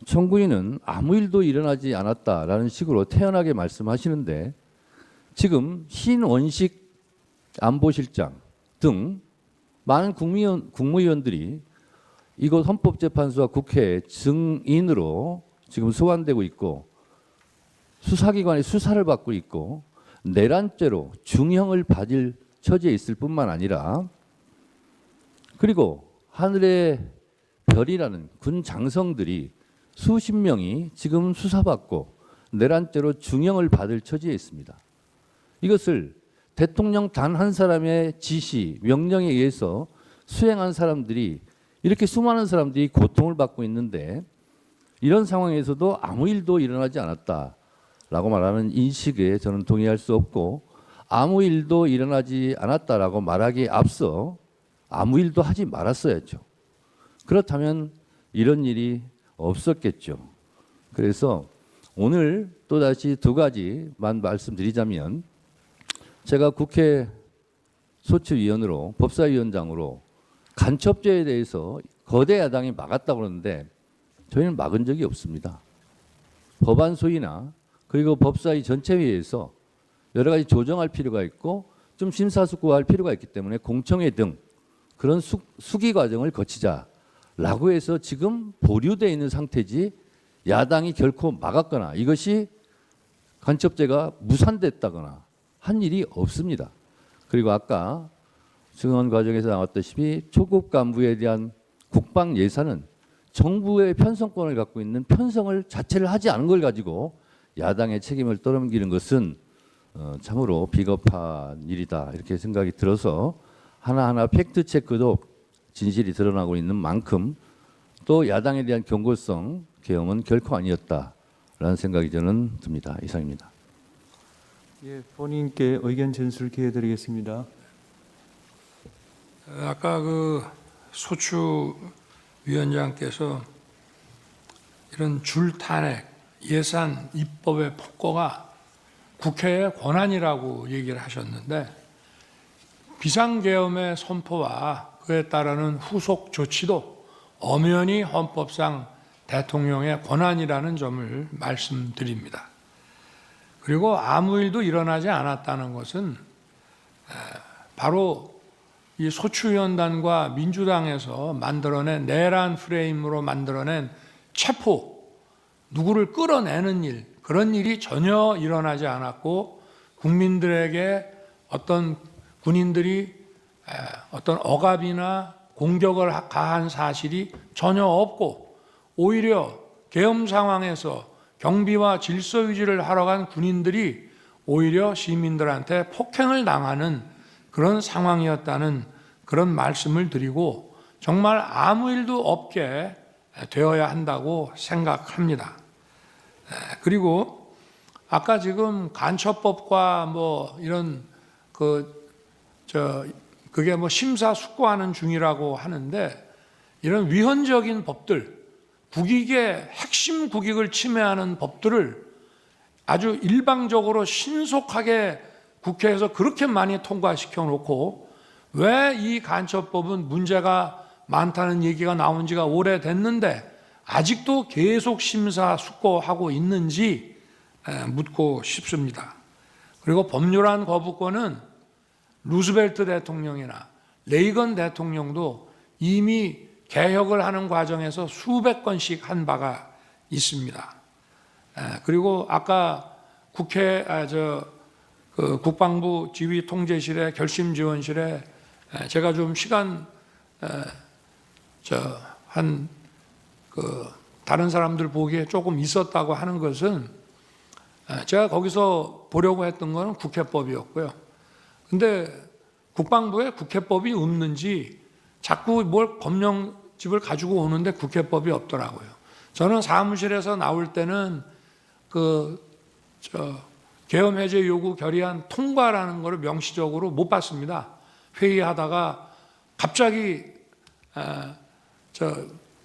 청구인은 아무 일도 일어나지 않았다라는 식으로 태연하게 말씀하시는데 지금 신원식 안보실장 등 많은 국무위원들이 이곳 헌법재판소와 국회에 증인으로 지금 소환되고 있고 수사기관의 수사를 받고 있고 내란죄로 중형을 받을 처지에 있을 뿐만 아니라 그리고 하늘의 별이라는 군 장성들이 수십 명이 지금 수사받고 내란죄로 중형을 받을 처지에 있습니다. 이것을 대통령 단 한 사람의 지시, 명령에 의해서 수행한 사람들이 이렇게 수많은 사람들이 고통을 받고 있는데 이런 상황에서도 아무 일도 일어나지 않았다라고 말하는 인식에 저는 동의할 수 없고 아무 일도 일어나지 않았다라고 말하기에 앞서 아무 일도 하지 말았어야죠. 그렇다면 이런 일이 없었겠죠. 그래서 오늘 또다시 두 가지만 말씀드리자면 제가 국회 소추위원으로 법사위원장으로 간첩죄에 대해서 거대 야당이 막았다고 그러는데 저희는 막은 적이 없습니다. 법안 소위나 그리고 법사위 전체회의에서 여러 가지 조정할 필요가 있고 좀 심사숙고할 필요가 있기 때문에 공청회 등 그런 수기 과정을 거치자라고 해서 지금 보류되어 있는 상태지 야당이 결코 막았거나 이것이 간첩죄가 무산됐다거나 한 일이 없습니다. 그리고 아까 증언 과정에서 나왔다시피 초급 간부에 대한 국방 예산은 정부의 편성권을 갖고 있는 편성을 자체를 하지 않은 걸 가지고 야당의 책임을 떠넘기는 것은 참으로 비겁한 일이다 이렇게 생각이 들어서 하나하나 팩트 체크도 진실이 드러나고 있는 만큼 또 야당에 대한 경고성 계엄은 결코 아니었다라는 생각이 저는 듭니다. 이상입니다. 예, 본인께 의견 전술 기회 드리겠습니다. 아까 그 소추 위원장께서 이런 줄탄핵, 예산, 입법의 폭거가 국회의 권한이라고 얘기를 하셨는데 비상계엄의 선포와 그에 따르는 후속 조치도 엄연히 헌법상 대통령의 권한이라는 점을 말씀드립니다. 그리고 아무 일도 일어나지 않았다는 것은 바로 이 소추위원단과 민주당에서 만들어낸 내란 프레임으로 만들어낸 체포, 누구를 끌어내는 일, 그런 일이 전혀 일어나지 않았고 국민들에게 어떤 군인들이 어떤 억압이나 공격을 가한 사실이 전혀 없고 오히려 계엄 상황에서 경비와 질서 유지를 하러 간 군인들이 오히려 시민들한테 폭행을 당하는 그런 상황이었다는 그런 말씀을 드리고 정말 아무 일도 없게 되어야 한다고 생각합니다. 그리고 아까 지금 간첩법과 뭐 이런 그게 뭐 심사숙고하는 중이라고 하는데 이런 위헌적인 법들, 국익의 핵심 국익을 침해하는 법들을 아주 일방적으로 신속하게 국회에서 그렇게 많이 통과시켜 놓고 왜 이 간첩법은 문제가 많다는 얘기가 나온 지가 오래됐는데 아직도 계속 심사숙고하고 있는지 묻고 싶습니다. 그리고 법률안 거부권은 루즈벨트 대통령이나 레이건 대통령도 이미 개혁을 하는 과정에서 수백 건씩 한 바가 있습니다. 그리고 아까 국회 국방부 지휘통제실의 결심지원실에 제가 좀 시간 다른 사람들 보기에 조금 있었다고 하는 것은 제가 거기서 보려고 했던 것은 국회법이었고요. 근데 국방부에 국회법이 없는지 자꾸 뭘 검령집을 가지고 오는데 국회법이 없더라고요. 저는 사무실에서 나올 때는 계엄 해제 요구 결의안 통과라는 것을 명시적으로 못 봤습니다. 회의하다가 갑자기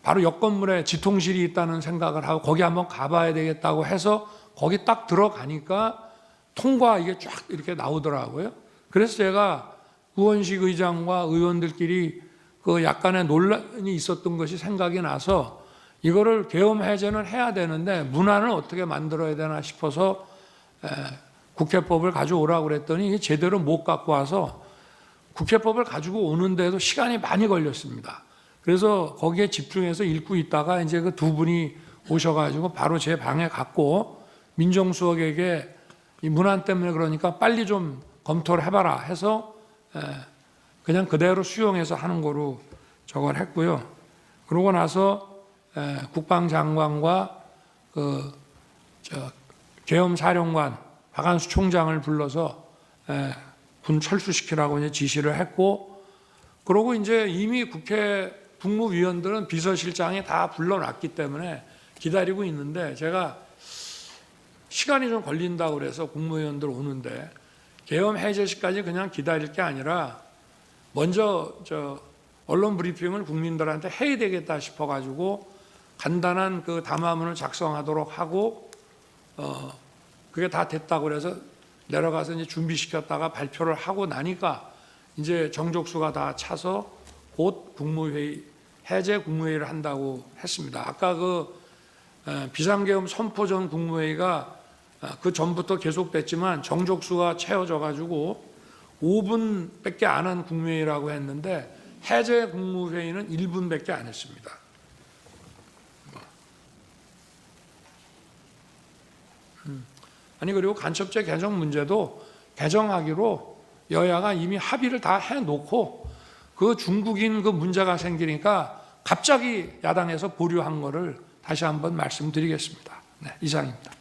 바로 옆 건물에 지통실이 있다는 생각을 하고 거기 한번 가봐야 되겠다고 해서 거기 딱 들어가니까 통과 이게 쫙 이렇게 나오더라고요. 그래서 제가 우원식 의장과 의원들끼리 그 약간의 논란이 있었던 것이 생각이 나서 이거를 계엄 해제는 해야 되는데 문안을 어떻게 만들어야 되나 싶어서 국회법을 가져오라고 그랬더니 이게 제대로 못 갖고 와서 국회법을 가지고 오는데도 시간이 많이 걸렸습니다. 그래서 거기에 집중해서 읽고 있다가 이제 그 두 분이 오셔가지고 바로 제 방에 갔고 민정수석에게 이 문안 때문에 그러니까 빨리 좀 검토를 해봐라 해서 그냥 그대로 수용해서 하는 거로 저걸 했고요. 그러고 나서 국방장관과 계엄사령관 박한수 총장을 불러서 군 철수시키라고 이제 지시를 했고, 그러고 이제 이미 국회 국무위원들은 비서실장이 다 불러놨기 때문에 기다리고 있는데 제가 시간이 좀 걸린다고 그래서 국무위원들 오는데 계엄 해제시까지 그냥 기다릴 게 아니라 먼저 언론 브리핑을 국민들한테 해야 되겠다 싶어가지고 간단한 그 담화문을 작성하도록 하고 그게 다 됐다고 그래서 내려가서 이제 준비시켰다가 발표를 하고 나니까 이제 정족수가 다 차서 곧 국무회의 해제 국무회의를 한다고 했습니다. 아까 그 비상계엄 선포 전 국무회의가 그 전부터 계속됐지만 정족수가 채워져 가지고 5분밖에 안 한 국무회의라고 했는데 해제 국무회의는 1분밖에 안 했습니다. 아니 그리고 간첩죄 개정 문제도 개정하기로 여야가 이미 합의를 다 해놓고 그 중국인 그 문제가 생기니까 갑자기 야당에서 보류한 거를 다시 한번 말씀드리겠습니다. 네, 이상입니다.